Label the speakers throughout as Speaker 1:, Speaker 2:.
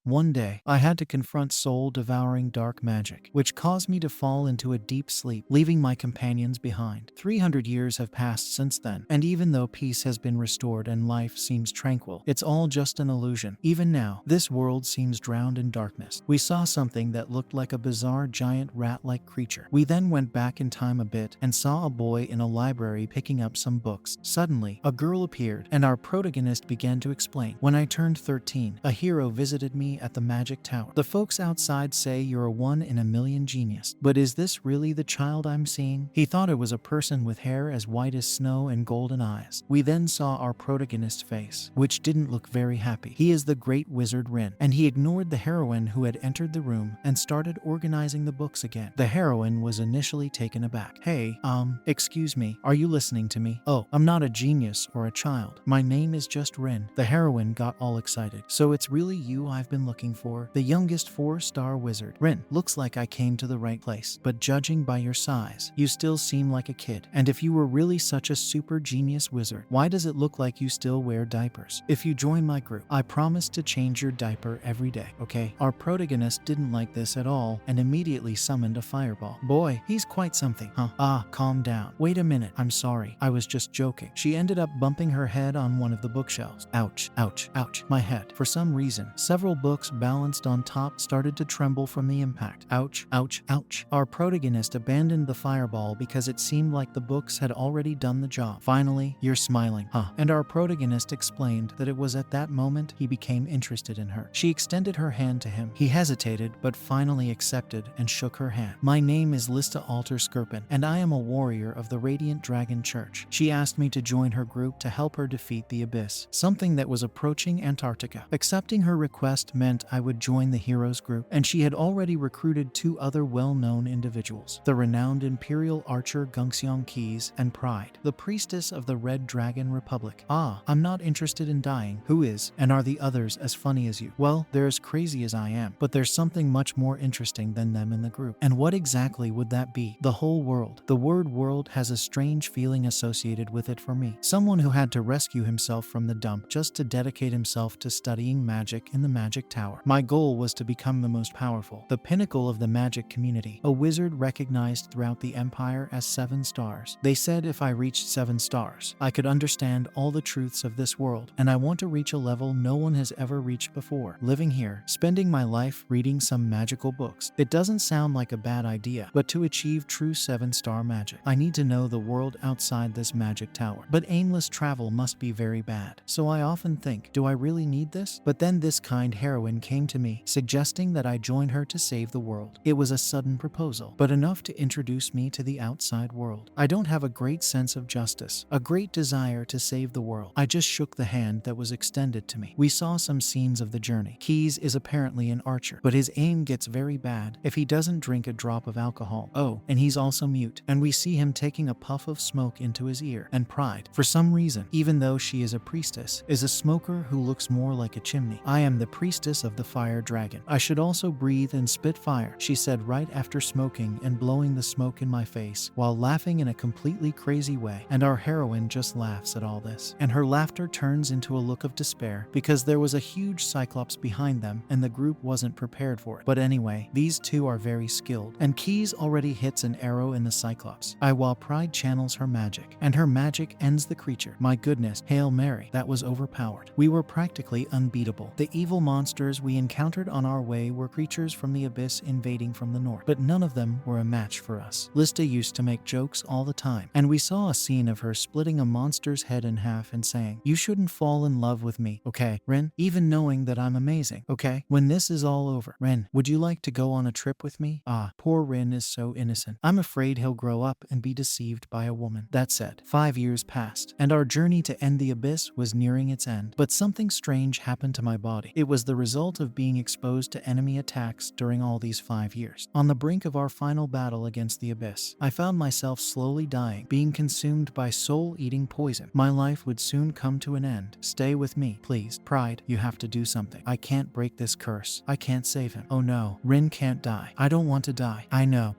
Speaker 1: One day, I had to confront soul-devouring dark magic, which caused me to fall into a deep sleep, leaving my companions behind. 300 years have passed since then, and even though peace has been restored and life seems tranquil, it's all just an illusion. Even now, this world seems drowned in darkness. We saw something that looked like a bizarre giant rat-like creature. We then went back in time a bit and saw a boy in a library picking up some books. Suddenly, a girl appeared, and our protagonist began to explain. When I turned 13, a hero visited me at the magic tower. The folks outside say you're a one-in-a-million genius. But is this really the child I'm seeing? He thought it was a person with hair as white as snow and golden eyes. We then saw our protagonist's face, which didn't look very happy. He is the great wizard Rin, and he ignored the heroine who had entered the room and started organizing the books again. The heroine was initially taken aback. Hey, excuse me, are you listening to me? Oh, I'm not a genius or a child. My name is just Rin. The heroine got all excited. So it's really you I've been looking for? The youngest 4-star wizard. Rin, looks like I came to the right place. But judging by your size, you still seem like a kid. And if you were really such a super genius wizard, why does it look like you still wear diapers? If you join my group, I promise to change your diaper every day, okay? Our protagonist didn't like this at all and immediately summoned a fireball. Boy, he's quite something, huh? Calm down. Wait a minute, I'm sorry. I was just joking. She ended up bumping her head on one of the bookshelves. Ouch, ouch, ouch. My head. For some reason, several books balanced on top started to tremble from the impact. Ouch, ouch, ouch. Our protagonist abandoned the fireball because it seemed like the books had already done the job. Finally, you're smiling, huh? And our protagonist explained that it was at that moment he became interested in her. She extended her hand to him. He hesitated, but finally accepted and shook her hand. My name is Lista Alter Skirpin, and I am a warrior of the Radiant Dragon Church. She asked me to join her group to help her defeat the Abyss, something that was approaching Antarctica. Accepting her request meant I would join the heroes group, and she had already recruited 2 other well-known individuals, the renowned Imperial Archer Gungseong Keys and Pride, the priestess of the Red Dragon Republic. I'm not interested in dying. Who is? And are the others as funny as you? Well, they're as crazy as I am, but there's something much more interesting than them in the group. And what exactly would that be? The whole world. The word world has a strange feeling associated with it for me. Someone who had to rescue himself from the dump just to dedicate himself to studying magic in the magic tower. My goal was to become the most powerful, the pinnacle of the magic community, a wizard recognized throughout the empire as 7 stars. They said if I reached 7 stars, I could understand all the truths of this world, and I want to reach a level no one has ever reached before. Living here, spending my life reading some magical books. It doesn't sound like a bad idea, but to achieve true 7-star magic, I need to know the world outside this magic tower. But aimless travel must be very bad. So I often think, do I really need this? But then this kind heroine came to me, suggesting that I join her to save the world. It was a sudden proposal, but enough to introduce me to the outside world. I don't have a great sense of justice, a great desire to save the world. I just shook the hand that was extended to me. We saw some scenes of the journey. Keys is apparently an archer, but his aim gets very bad if he doesn't drink a drop of alcohol. Oh, and he's also mute, and we see him taking a puff of smoke into his ear. And Pride, for some reason, even though she is a priestess, is a smoker who looks more like a chimney. I am the priestess of the fire dragon. I should also breathe and spit fire, she said right after smoking and blowing the smoke in my face while laughing in a completely crazy way. And our heroine just laughs at all this. And her laughter turns into a look of despair because there was a huge cyclops behind them and the group wasn't prepared for it. But anyway, these 2 are very skilled, and Keys already hits an arrow in the cyclops. While Pride channels her magic, and her magic ends the creature. My goodness, Hail Mary, that was overpowered. We were practically unbeatable. The evil monsters we encountered on our way were creatures from the abyss invading from the north, but none of them were a match for us. Lista used to make jokes all the time, and we saw a scene of her splitting a monster's head in half and saying, "You shouldn't fall in love with me, okay, Ren? Even knowing that I'm amazing, okay? When this is all over, Ren, would you like to go on a trip with me?" Poor Ren is so innocent. I'm afraid he'll grow up and be deceived by a woman. That said, 5 years passed, and our journey to end the abyss was nearing its end. But something strange happened to my body. It was the result of being exposed to enemy attacks during all these 5 years. On the brink of our final battle against the abyss, I found myself slowly dying, being consumed by soul-eating poison. My life would soon come to an end. Stay with me, please. Pride, you have to do something. I can't break this curse. I can't save him. Oh no, Rin can't die. I don't want to die. I know.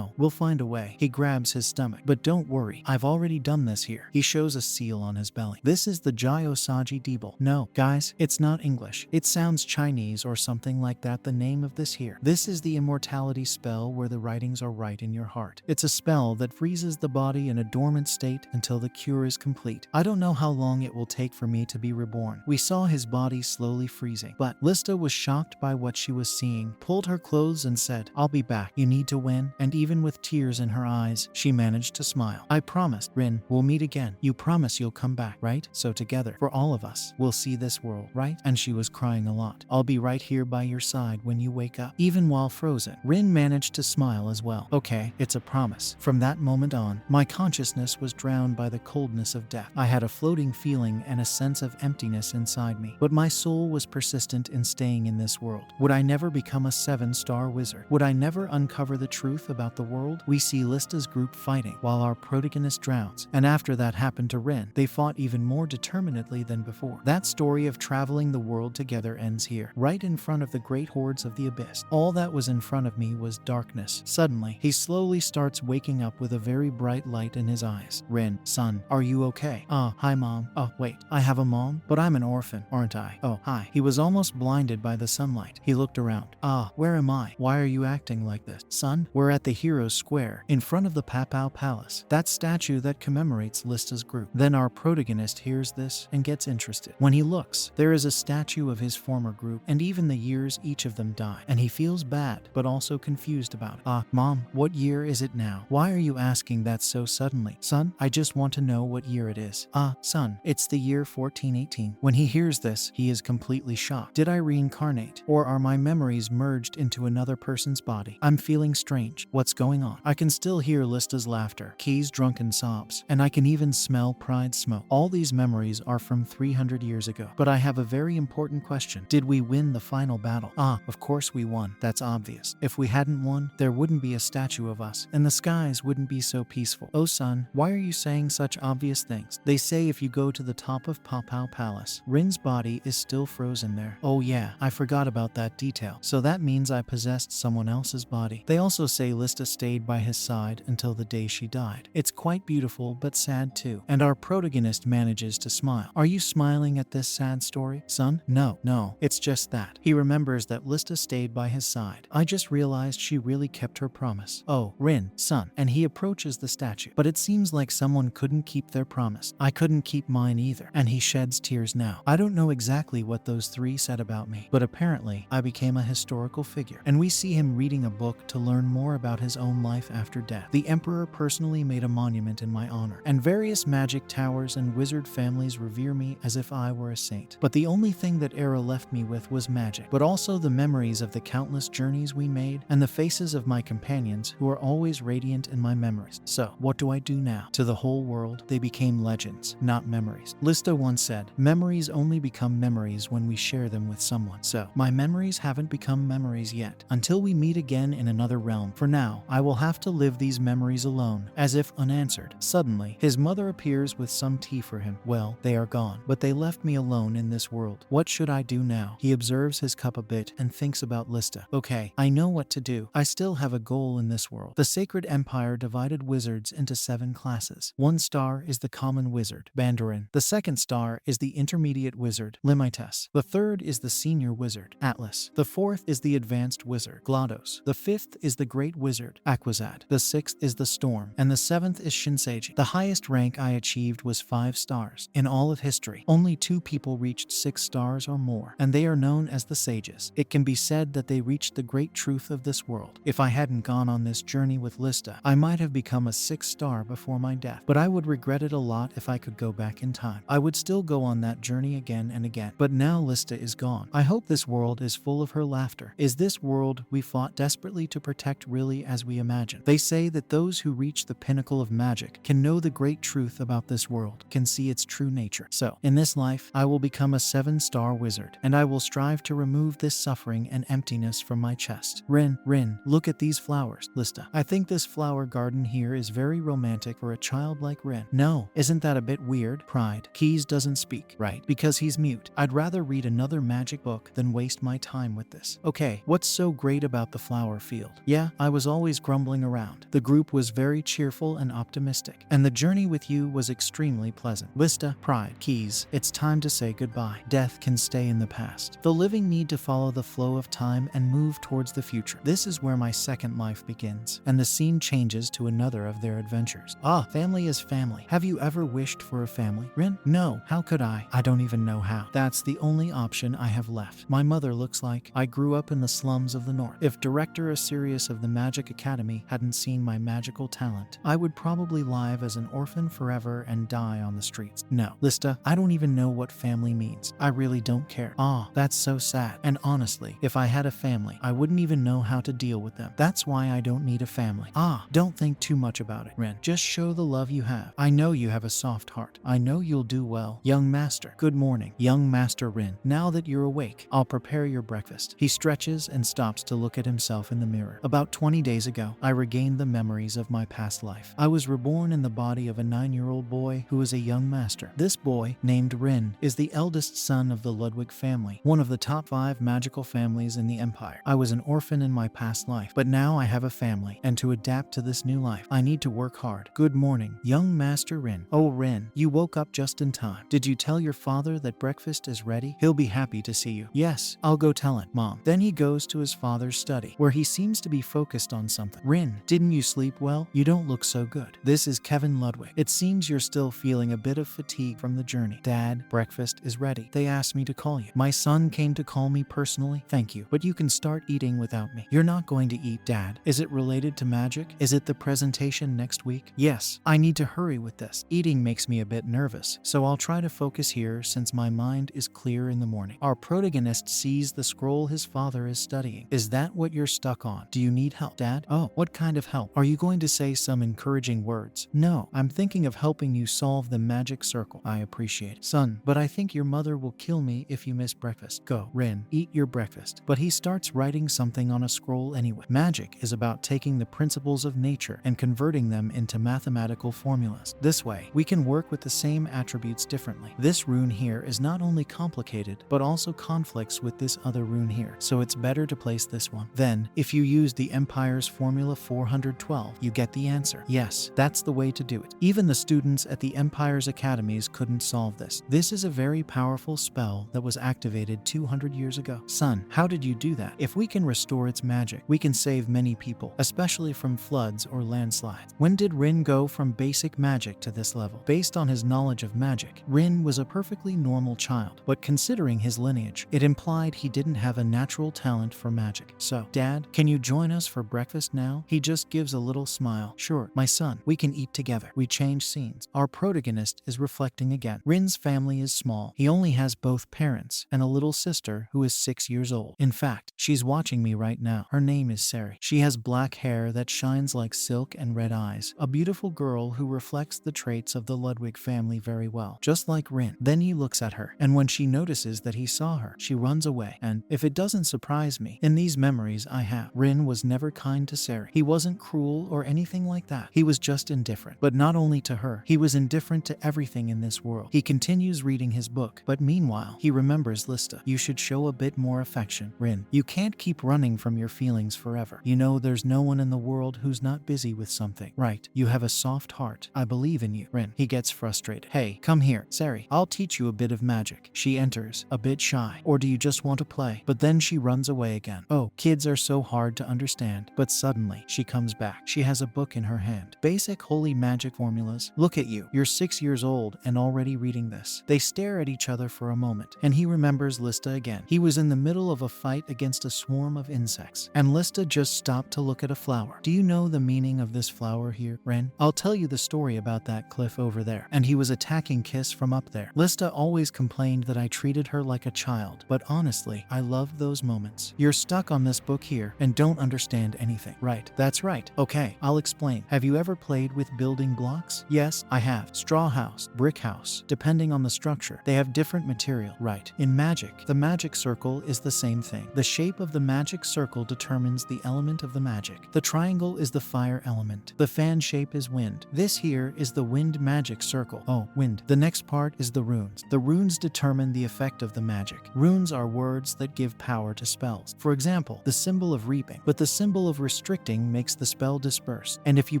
Speaker 1: We'll find a way. He grabs his stomach. But don't worry, I've already done this here. He shows a seal on his belly. This is the Jiosaji Deeble. No, guys, it's not English. It sounds Chinese. Chinese or something like that the name of this here. This is the immortality spell where the writings are right in your heart. It's a spell that freezes the body in a dormant state until the cure is complete. I don't know how long it will take for me to be reborn. We saw his body slowly freezing, but Lista was shocked by what she was seeing, pulled her clothes and said, "I'll be back. You need to win." And even with tears in her eyes, she managed to smile. "I promised, Rin, we'll meet again. You promise you'll come back, right? So together, for all of us, we'll see this world, right?" And she was crying a lot. "I'll be right here by your side when you wake up." Even while frozen, Rin managed to smile as well. "Okay, it's a promise." From that moment on, my consciousness was drowned by the coldness of death. I had a floating feeling and a sense of emptiness inside me, but my soul was persistent in staying in this world. Would I never become a 7-star wizard? Would I never uncover the truth about the world? We see Lista's group fighting while our protagonist drowns, and after that happened to Rin, they fought even more determinedly than before. That story of traveling the world together ends here, right in front of the great hordes of the abyss. All that was in front of me was darkness. Suddenly, he slowly starts waking up with a very bright light in his eyes. "Rin, son, are you okay?" Hi mom. Oh, wait, I have a mom? But I'm an orphan, aren't I? Oh, hi." He was almost blinded by the sunlight. He looked around. Where am I? Why are you acting like this? "Son, we're at the Heroes Square, in front of the Papao Palace. That statue that commemorates Lista's group." Then our protagonist hears this and gets interested. When he looks, there is a statue of his former group, and even the years each of them died. And he feels bad, but also confused about it. Mom, what year is it now? Why are you asking that so suddenly?" "Son, I just want to know what year it is." Son, it's the year 1418. When he hears this, he is completely shocked. Did I reincarnate? Or are my memories merged into another person's body? I'm feeling strange. What's going on? I can still hear Lista's laughter, Key's drunken sobs, and I can even smell Pride's smoke. All these memories are from 300 years ago. But I have a very important question. Did we win the final battle? Of course we won. That's obvious. If we hadn't won, there wouldn't be a statue of us, and the skies wouldn't be so peaceful. Oh son, why are you saying such obvious things? They say if you go to the top of Papao Palace, Rin's body is still frozen there. Oh yeah, I forgot about that detail. So that means I possessed someone else's body. They also say Lista stayed by his side until the day she died. It's quite beautiful but sad too. And our protagonist manages to smile. Are you smiling at this sad story, son? No, it's just that. He remembers that Lista stayed by his side. I just realized she really kept her promise. Oh, Rin, son. And he approaches the statue. But it seems like someone couldn't keep their promise. I couldn't keep mine either. And he sheds tears now. I don't know exactly what those three said about me, but apparently I became a historical figure. And we see him reading a book to learn more about his own life after death. The emperor personally made a monument in my honor, and various magic towers and wizard families revere me as if I were a saint. But the only thing that era left me with was magic, but also the memories of the countless journeys we made and the faces of my companions who are always radiant in my memories. So, what do I do now? To the whole world, they became legends, not memories. Lista once said, "Memories only become memories when we share them with someone." So, my memories haven't become memories yet. Until we meet again in another realm. For now, I will have to live these memories alone, as if unanswered. Suddenly, his mother appears with some tea for him. Well, they are gone, but they left me alone in this world. What should I do now? He observes his cup a bit and thinks about Lista. Okay, I know what to do. I still have a goal in this world. The Sacred Empire divided wizards into 7 classes. 1 star is the common wizard, Bandarin. The 2nd star is the intermediate wizard, Limites. The 3rd is the senior wizard, Atlas. The 4th is the advanced wizard, GLaDOS. The 5th is the great wizard, Aquazad. The 6th is the storm, and the 7th is Shinseiji. The highest rank I achieved was 5 stars. In all of history, only 2 people reached 6 stars or more, and they are known as the sages. It can be said that they reached the great truth of this world. If I hadn't gone on this journey with Lista, I might have become a 6 star before my death, but I would regret it a lot if I could go back in time. I would still go on that journey again and again, but now Lista is gone. I hope this world is full of her laughter. Is this world we fought desperately to protect really as we imagine? They say that those who reach the pinnacle of magic can know the great truth about this world, can see its true nature. So, in this life, I will become a 7-star wizard, and I will strive to remove this suffering and emptiness from my chest. Rin, look at these flowers, Lista. I think this flower garden here is very romantic for a child like Rin. No, isn't that a bit weird? Pride. Keys doesn't speak, right? Because he's mute. I'd rather read another magic book than waste my time with this. Okay, what's so great about the flower field? Yeah, I was always grumbling around. The group was very cheerful and optimistic, and the journey with you was extremely pleasant. Lista, Pride, Keys, it's time to say goodbye. Death can stay in the past. past. The living need to follow the flow of time and move towards the future. This is where my second life begins, and the scene changes to another of their adventures. Family is family. Have you ever wished for a family, Rin? No, how could I? I don't even know how. That's the only option I have left. My mother looks like I grew up in the slums of the north. If director Asurius of the Magic Academy hadn't seen my magical talent, I would probably live as an orphan forever and die on the streets. No, Lista, I don't even know what family means. I really don't care. That's so sad. And honestly, if I had a family, I wouldn't even know how to deal with them. That's why I don't need a family. Don't think too much about it, Ren. Just show the love you have. I know you have a soft heart. I know you'll do well. Young master. Good morning, young master Rin. Now that you're awake, I'll prepare your breakfast. He stretches and stops to look at himself in the mirror. About 20 days ago, I regained the memories of my past life. I was reborn in the body of a 9-year-old boy who is a young master. This boy, named Rin, is the eldest son of the Ludwig family, one of the top 5 magical families in the empire. I was an orphan in my past life, but now I have a family, and to adapt to this new life, I need to work hard. Good morning, young master Rin. Oh, Rin, you woke up just in time. Did you tell your father that breakfast is ready? He'll be happy to see you. Yes, I'll go tell him, Mom. Then he goes to his father's study, where he seems to be focused on something. Rin, didn't you sleep well? You don't look so good. This is Kevin Ludwig. It seems you're still feeling a bit of fatigue from the journey. Dad, breakfast is ready. They asked me to call you. My son came to call me personally. Thank you, but you can start eating without me. You're not going to eat, Dad. Is it related to magic? Is it the presentation next week? Yes, I need to hurry with this. Eating makes me a bit nervous, so I'll try to focus here since my mind is clear in the morning. Our protagonist sees the scroll his father is studying. Is that what you're stuck on? Do you need help, Dad? Oh, what kind of help? Are you going to say some encouraging words? No, I'm thinking of helping you solve the magic circle. I appreciate it. Son, but I think your mother will kill me if you miss breakfast. Go, Rin, eat your breakfast. But he starts writing something on a scroll anyway. Magic is about taking the principles of nature and converting them into mathematical formulas. This way, we can work with the same attributes differently. This rune here is not only complicated, but also conflicts with this other rune here, so it's better to place this one. Then, if you use the Empire's Formula 412, you get the answer. Yes, that's the way to do it. Even the students at the Empire's academies couldn't solve this. This is a very powerful spell that was activated 200 years ago. Son, how did you do that? If we can restore its magic, we can save many people, especially from floods or landslides. When did Rin go from basic magic to this level? Based on his knowledge of magic, Rin was a perfectly normal child, but considering his lineage, it implied he didn't have a natural talent for magic. So, Dad, can you join us for breakfast now? He just gives a little smile. Sure, my son, we can eat together. We change scenes. Our protagonist is reflecting again. Rin's family is small. He only has both parents and a little sister who is 6 years old. In fact, she's watching me right now. Her name is Sari. She has black hair that shines like silk and red eyes. A beautiful girl who reflects the traits of the Ludwig family very well, just like Rin. Then he looks at her, and when she notices that he saw her, she runs away. And if it doesn't surprise me, in these memories I have, Rin was never kind to Sari. He wasn't cruel or anything like that. He was just indifferent. But not only to her, he was indifferent to everything in this world. He continues reading his book, but meanwhile, he remembers Lista. You should show a bit more affection, Rin. You can't keep running from your feelings forever. You know there's no one in the world who's not busy with something. Right, you have a soft heart. I believe in you, Rin. He gets frustrated. Hey, come here, Sari. I'll teach you a bit of magic. She enters, a bit shy. Or do you just want to play? But then she runs away again. Oh, kids are so hard to understand. But suddenly, she comes back. She has a book in her hand. Basic holy magic formulas. Look at you. You're 6 years old and already reading this. They stare at each other for a moment, and he remembers Lista again. He was in the middle of a fight against a swarm of insects, and Lista just stopped to look at a flower. Do you know the meaning of this flower here, Ren? I'll tell you the story about that cliff over there. And he was attacking Kiss from up there. Lista always complained that I treated her like a child, but honestly, I loved those moments. You're stuck on this book here and don't understand anything. Right, that's right. Okay, I'll explain. Have you ever played with building blocks? Yes, I have. Straw house, brick house. Depending on the structure, they have different material. Right. In magic, the magic circle is the same thing. The shape of the magic circle determines the element of the magic. The triangle is the fire element. The fan shape is wind. This here is the wind magic circle. Oh, wind. The next part is the runes. The runes determine the effect of the magic. Runes are words that give power to spells. For example, the symbol of reaping, but the symbol of restricting makes the spell disperse. And if you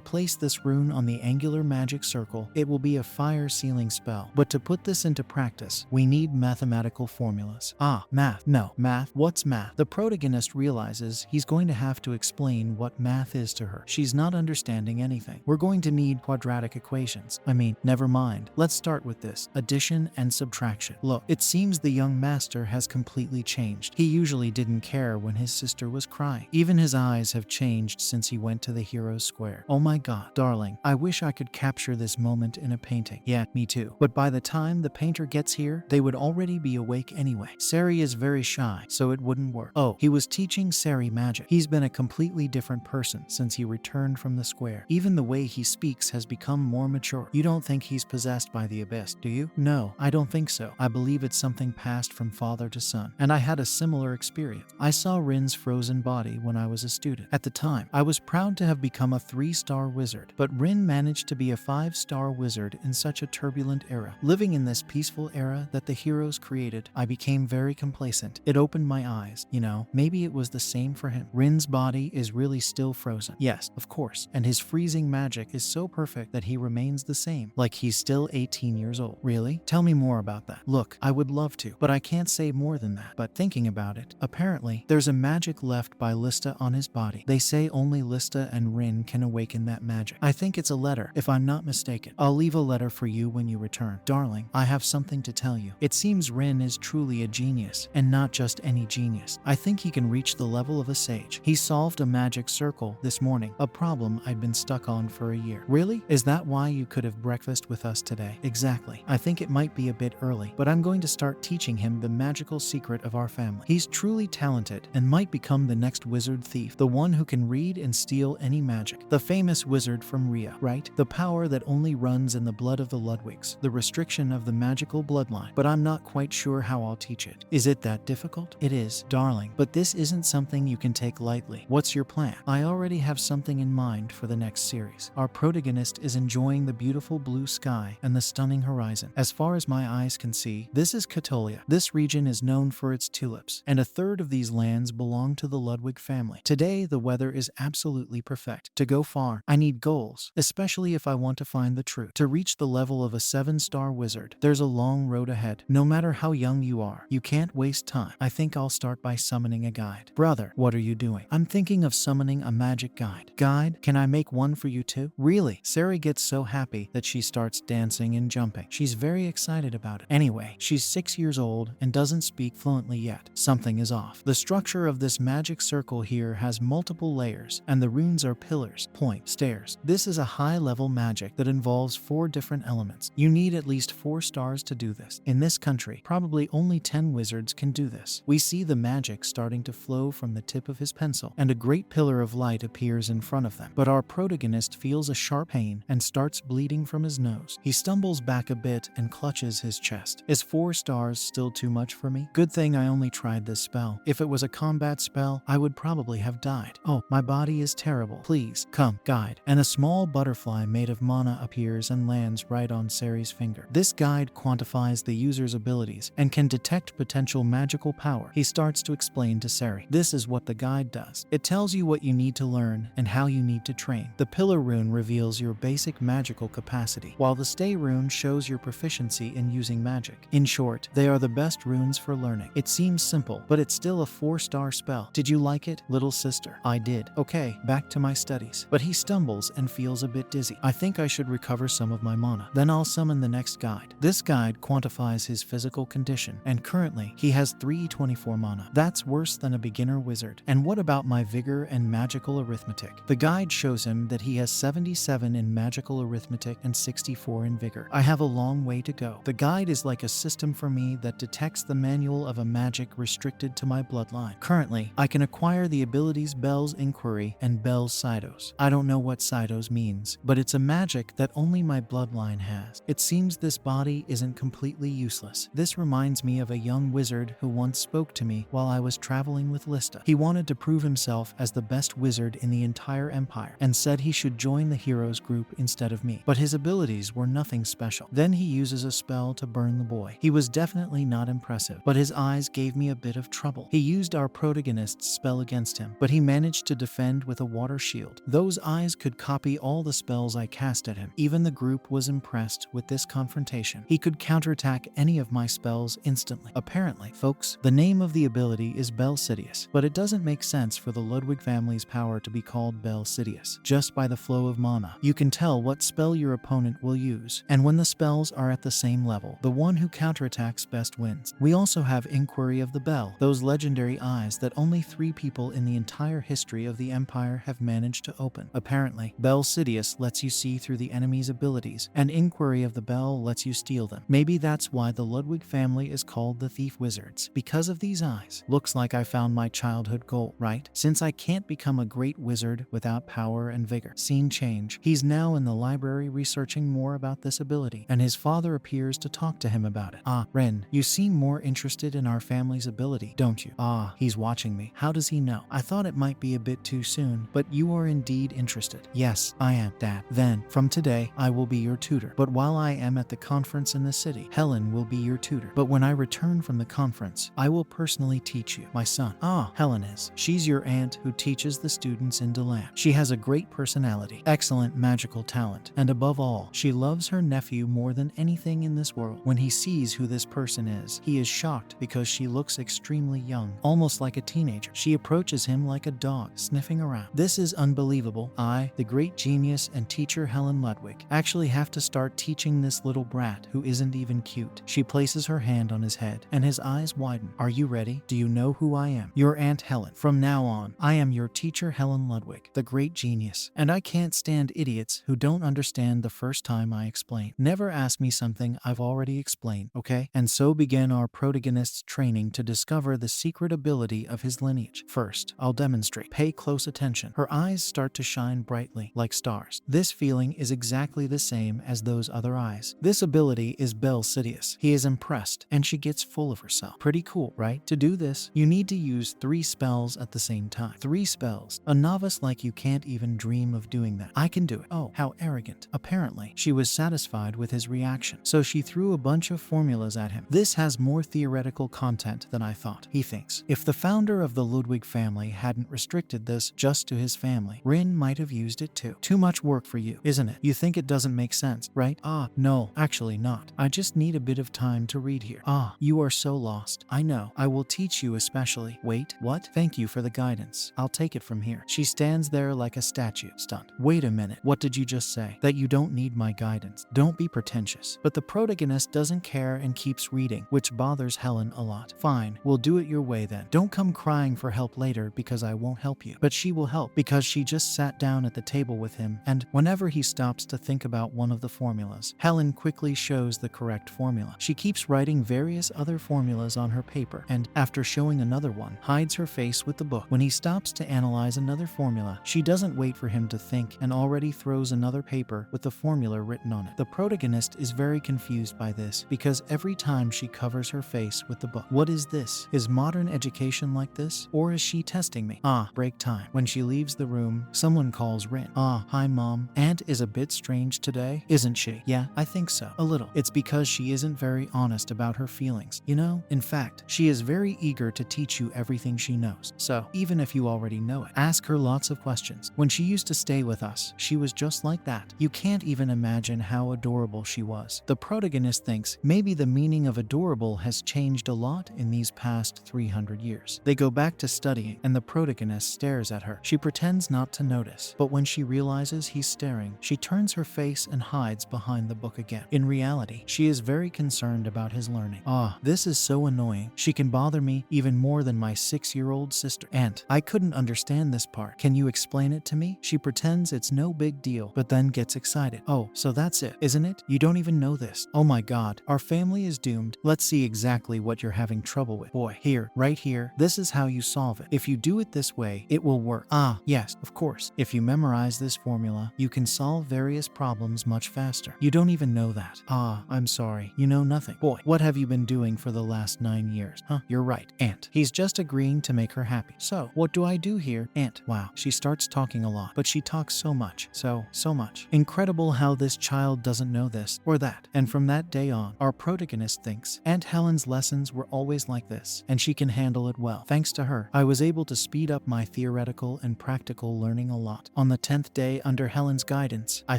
Speaker 1: place this rune on the angular magic circle, it will be a fire sealing spell. But to put this into practice, we need mathematical formulas. class. Ah, math. No, math? What's math? The protagonist realizes he's going to have to explain what math is to her. She's not understanding anything. We're going to need quadratic equations. Never mind. Let's start with this. Addition and subtraction. Look, it seems the young master has completely changed. He usually didn't care when his sister was crying. Even his eyes have changed since he went to the hero's square. Oh my god, darling, I wish I could capture this moment in a painting. Yeah, me too. But by the time the painter gets here, they would already be awake anyway. Sari is very shy, so it wouldn't work. Oh, he was teaching Sari magic. He's been a completely different person since he returned from the square. Even the way he speaks has become more mature. You don't think he's possessed by the abyss, do you? No, I don't think so. I believe it's something passed from father to son. And I had a similar experience. I saw Rin's frozen body when I was a student. At the time, I was proud to have become a 3-star wizard, but Rin managed to be a 5-star wizard in such a turbulent era. Living in this peaceful era that the heroes created, I became very complacent. It opened my eyes. Maybe it was the same for him. Rin's body is really still frozen. Yes, of course. And his freezing magic is so perfect that he remains the same, like he's still 18 years old. Really? Tell me more about that. Look, I would love to, but I can't say more than that. But thinking about it, apparently, there's a magic left by Lista on his body. They say only Lista and Rin can awaken that magic. I think it's a letter, if I'm not mistaken. I'll leave a letter for you when you return. Darling, I have something to tell you. It seems Rin is truly a genius, and not just any genius. I think he can reach the level of a sage. He solved a magic circle this morning, a problem I'd been stuck on for a year. Really? Is that why you could have breakfast with us today? Exactly. I think it might be a bit early, but I'm going to start teaching him the magical secret of our family. He's truly talented and might become the next wizard thief, the one who can read and steal any magic. The famous wizard from Rhea, right? The power that only runs in the blood of the Ludwigs, the restriction of the magical bloodline. But I'm not quite sure how I'll teach it. Is it that difficult? It is, darling, but this isn't something you can take lightly. What's your plan? I already have something in mind for the next series. Our protagonist is enjoying the beautiful blue sky and the stunning horizon. As far as my eyes can see, this is Catolia. This region is known for its tulips, and a third of these lands belong to the Ludwig family. Today, the weather is absolutely perfect. To go far, I need goals, especially if I want to find the truth. To reach the level of a 7-star wizard, there's a long road ahead. No matter how young you are, you can't waste time. I think I'll start by summoning a guide. Brother, what are you doing? I'm thinking of summoning a magic guide. Guide? Can I make one for you too? Really? Sari gets so happy that she starts dancing and jumping. She's very excited about it. Anyway, she's 6 years old and doesn't speak fluently yet. Something is off. The structure of this magic circle here has multiple layers, and the runes are pillars, point, stairs. This is a high-level magic that involves 4 different elements. You need at least 4 stars to do this. In this country, probably only 10 wizards can do this. We see the magic starting to flow from the tip of his pencil, and a great pillar of light appears in front of them. But our protagonist feels a sharp pain and starts bleeding from his nose. He stumbles back a bit and clutches his chest. Is 4 stars still too much for me? Good thing I only tried this spell. If it was a combat spell, I would probably have died. Oh, my body is terrible. Please, come, guide. And a small butterfly made of mana appears and lands right on Sari's finger. This guide quantifies the user's abilities and can detect potential magical power. He starts to explain to Sari. This is what the guide does. It tells you what you need to learn and how you need to train. The pillar rune reveals your basic magical capacity, while the stay rune shows your proficiency in using magic. In short, they are the best runes for learning. It seems simple, but it's still a 4-star spell. Did you like it, little sister? I did. Okay, back to my studies. But he stumbles and feels a bit dizzy. I think I should recover some of my mana. Then I'll summon the next guide. This guide quantifies his physical condition, and currently, he has 324 mana. That's worse than a beginner wizard. And what about my vigor and magical arithmetic? The guide shows him that he has 77 in magical arithmetic and 64 in vigor. I have a long way to go. The guide is like a system for me that detects the manual of a magic restricted to my bloodline. Currently, I can acquire the abilities Bell's Inquiry and Bell's Cytos. I don't know what Cytos means, but it's a magic that only my bloodline has. It seems this body isn't completely useless. This reminds me of a young wizard who once spoke to me while I was traveling with Lista. He wanted to prove himself as the best wizard in the entire empire and said he should join the heroes group instead of me. But his abilities were nothing special. Then he uses a spell to burn the boy. He was definitely not impressive, but his eyes gave me a bit of trouble. He used our protagonist's spell against him, but he managed to defend with a water shield. Those eyes could copy all the spells I cast at him. Even the group was impressed with this confrontation. He could counterattack any of my spells instantly. Apparently, folks, the name of the ability is Belsidious, but it doesn't make sense for the Ludwig family's power to be called Belsidious. Just by the flow of mana, you can tell what spell your opponent will use, and when the spells are at the same level, the one who counterattacks best wins. We also have Inquiry of the Bell, those legendary eyes that only 3 people in the entire history of the Empire have managed to open. Apparently, Belsidious lets you see through the enemy's abilities, and Inquiry of the Bell lets you steal them. Maybe that's why the Ludwig family is called the Thief Wizards, because of these eyes. Looks like I found my childhood goal, right? Since I can't become a great wizard without power and vigor. Scene change. He's now in the library researching more about this ability, and his father appears to talk to him about it. Ah, Ren, you seem more interested in our family's ability, don't you? Ah, he's watching me. How does he know? I thought it might be a bit too soon, but you are indeed interested. Yes, I am, Dad. Then, from today, I will be your tutor. But while I am at the conference in the city, Helen will be your tutor. But when I return from the conference, I will personally teach you, my son. Ah, Helen is. She's your aunt who teaches the students in Deland. She has a great personality, excellent magical talent, and above all, she loves her nephew more than anything in this world. When he sees who this person is, he is shocked because she looks extremely young, almost like a teenager. She approaches him like a dog, sniffing around. This is unbelievable. I, the great genius and teacher Helen Ludwig, actually have to start teaching this little brat who isn't even cute. She places her hand on his head, and his eyes widen. Are you ready? Do you know who I am? Your Aunt Helen. From now on, I am your teacher Helen Ludwig, the great genius. And I can't stand idiots who don't understand the first time I explain. Never ask me something I've already explained, okay? And so began our protagonist's training to discover the secret ability of his lineage. First, I'll demonstrate. Pay close attention. Her eyes start to shine brightly, like stars. This feeling is exactly the same as those other eyes. This ability is Belsidious. He is impressed, and she gets full of herself. Pretty cool, right? To do this, you need to use 3 spells at the same time. 3 spells. A novice like you can't even dream of doing that. I can do it. Oh, how arrogant. Apparently, she was satisfied with his reaction, so she threw a bunch of formulas at him. This has more theoretical content than I thought, he thinks. If the founder of the Ludwig family hadn't restricted this just to his family, Rin might have used it too. Too much work for you, isn't it? You think it doesn't make sense, right? Ah, no, actually not. I just need a bit of time to read here. Ah, you are so lost. I know. I will teach you especially. Wait, what? Thank you for the guidance. I'll take it from here. She stands there like a statue, stunned. Wait a minute. What did you just say? That you don't need my guidance. Don't be pretentious. But the protagonist doesn't care and keeps reading, which bothers Helen a lot. Fine, we'll do it your way then. Don't come crying for help later because I won't help you. But she will help because she just sat down at the table with him, and whenever he stops to think about one of the formulas, Helen quickly shows the correct formula. She keeps writing various other formulas on her paper, and after showing another one, hides her face with the book. When he stops to analyze another formula, she doesn't wait for him to think and already throws another paper with the formula written on it. The protagonist is very confused by this because every time she covers her face with the book. What is this? Is modern education like this? Or is she testing me? Ah, break time. When she leaves the room, someone calls Rin. Ah, hi mom. Aunt is a bit strange today, isn't she? Yeah, I think so. A little. It's because she isn't very honest about her feelings. You know, in fact, she is very eager to teach you everything she knows. So, even if you already know it, ask her lots of questions. When she used to stay with us, she was just like that. You can't even imagine how adorable she was. The protagonist thinks maybe the meaning of adorable has changed a lot in these past 300 years. They go back to studying, and the protagonist stares at her. She pretends not to notice, but when she realizes he's staring, she turns her face and hides behind the book again. In reality, she is very concerned about his learning. Ah, this is so annoying. She can bother me even more than my 6-year-old sister. Aunt, I couldn't understand this part. Can you explain it to me? She pretends it's no big deal, but then gets excited. Oh, so that's it, isn't it? You don't even know this. Oh my god, our family is doomed. Let's see exactly what you're having trouble with. Boy, here, right here, this is how you solve it. If you do it this way, it will work. Ah, yes, of course. If you memorize this formula, you can solve various problems much faster. You don't even know that. Ah, I'm sorry. You know nothing. Boy, what have you been doing for the last 9 years? Huh, you're right, Aunt. He's just agreeing to make her happy. So, what do I do here, Aunt? Wow, she starts talking a lot, but she talks so much. So much. Incredible how this child doesn't know this or that. And from that day on, our protagonist thinks Aunt Helen's lessons were always like this, and she can handle it well. Thanks to her, I was able to speed up my theoretical and practical learning a lot. On the 10th day under Helen's guidance, I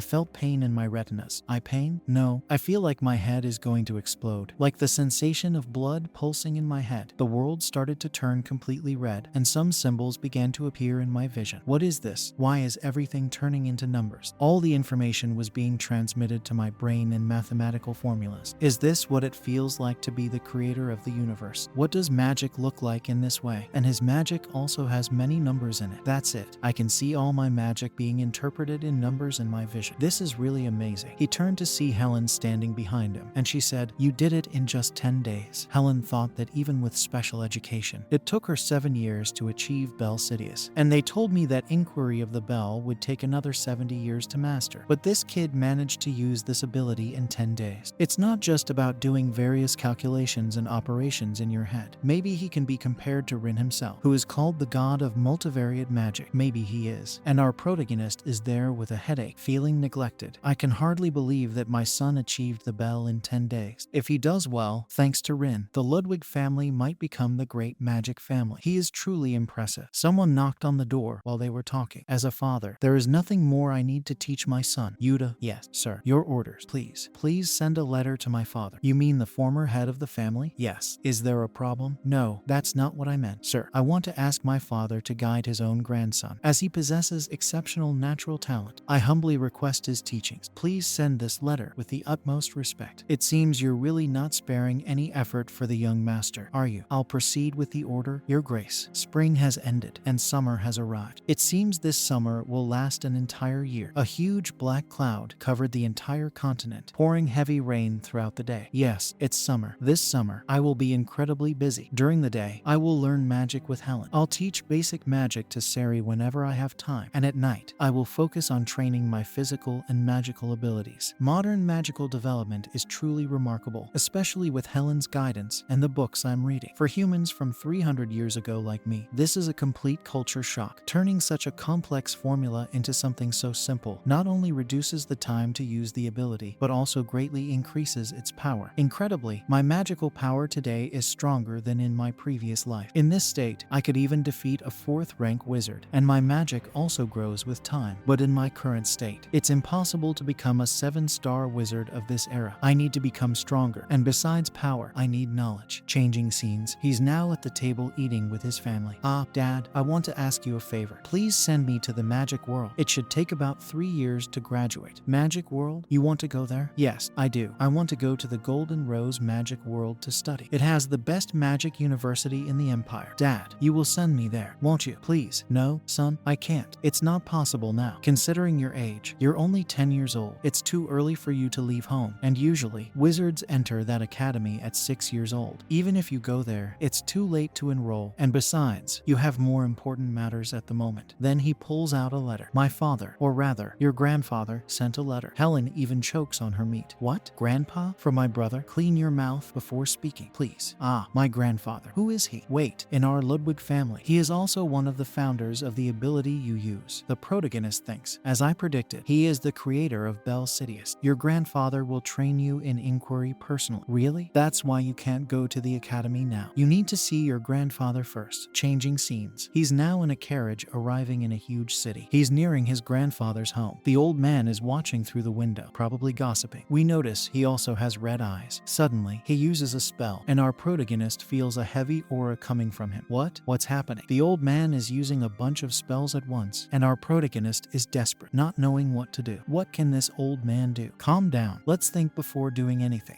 Speaker 1: felt pain in my retinas. Pain? No. I feel like my head is going to explode. Like the sensation sensation of blood pulsing in my head. The world started to turn completely red, and some symbols began to appear in my vision. What is this? Why is everything turning into numbers? All the information was being transmitted to my brain in mathematical formulas. Is this what it feels like to be the creator of the universe? What does magic look like in this way? And his magic also has many numbers in it. That's it. I can see all my magic being interpreted in numbers in my vision. This is really amazing. He turned to see Helen standing behind him, and she said, "You did it in just 10 days. Helen thought that even with special education, it took her 7 years to achieve Bell Sidious. And they told me that inquiry of the bell would take another 70 years to master. But this kid managed to use this ability in 10 days. It's not just about doing various calculations and operations in your head. Maybe he can be compared to Rin himself, who is called the god of multivariate magic. Maybe he is. And our protagonist is there with a headache, feeling neglected. I can hardly believe that my son achieved the bell in 10 days. If he does well, thanks to Rin, the Ludwig family might become the great magic family. He is truly impressive." Someone knocked on the door while they were talking. "As a father, there is nothing more I need to teach my son." Yuta: "Yes, sir. Your orders, please. Please send a letter to my father." "You mean the former head of the family?" "Yes. Is there a problem?" "No, that's not what I meant, sir. I want to ask my father to guide his own grandson, as he possesses exceptional natural talent. I humbly request his teachings. Please send this letter with the utmost respect." "It seems you're really not sparing any effort for the young master, are you? I'll proceed with the order, Your Grace. Spring has ended, and summer has arrived. It seems this summer will last an entire year." A huge black cloud covered the entire continent, pouring heavy rain throughout the day. "Yes, it's summer. This summer, I will be incredibly busy. During the day, I will learn magic with Helen. I'll teach basic magic to Sari whenever I have time. And at night, I will focus on training my physical and magical abilities." Modern magical development is truly remarkable, especially with Helen's guidance and the books I'm reading. For humans from 300 years ago like me, this is a complete culture shock. Turning such a complex formula into something so simple not only reduces the time to use the ability, but also greatly increases its power. Incredibly, my magical power today is stronger than in my previous life. In this state, I could even defeat a 4th rank wizard, and my magic also grows with time. But in my current state, it's impossible to become a 7-star wizard of this era. I need to become stronger, and besides power, I need knowledge. Changing scenes, he's now at the table eating with his family. "Ah, Dad, I want to ask you a favor. Please send me to the magic world. It should take about 3 years to graduate." "Magic world? You want to go there?" "Yes, I do. I want to go to the Golden Rose Magic World to study. It has the best magic university in the empire." "Dad, you will send me there, won't you? Please." "No, son, I can't. It's not possible now. Considering your age, you're only 10 years old. It's too early for you to leave home, and usually, wizards enter that academy at 6 years old. Even if you go there, it's too late to enroll, and besides, you have more important matters at the moment." Then he pulls out a letter. "My father, or rather, your grandfather, sent a letter." Helen even chokes on her meat. "What? Grandpa? From my brother? Clean your mouth before speaking, please." "Ah, my grandfather. Who is he?" "Wait, in our Ludwig family. He is also one of the founders of the ability you use." The protagonist thinks, "As I predicted, he is the creator of Bell Sidious. Your grandfather will train you in inquiry personally." "Really? That's why you can't go to the academy now. You need to see your grandfather first." Changing scenes. He's now in a carriage arriving in a huge city. He's nearing his grandfather's home. The old man is watching through the window, probably gossiping. We notice he also has red eyes. Suddenly, he uses a spell, and our protagonist feels a heavy aura coming from him. What's happening? The old man is using a bunch of spells at once, and our protagonist is desperate, not knowing what to do. What can this old man do? Calm down. Let's think before doing anything.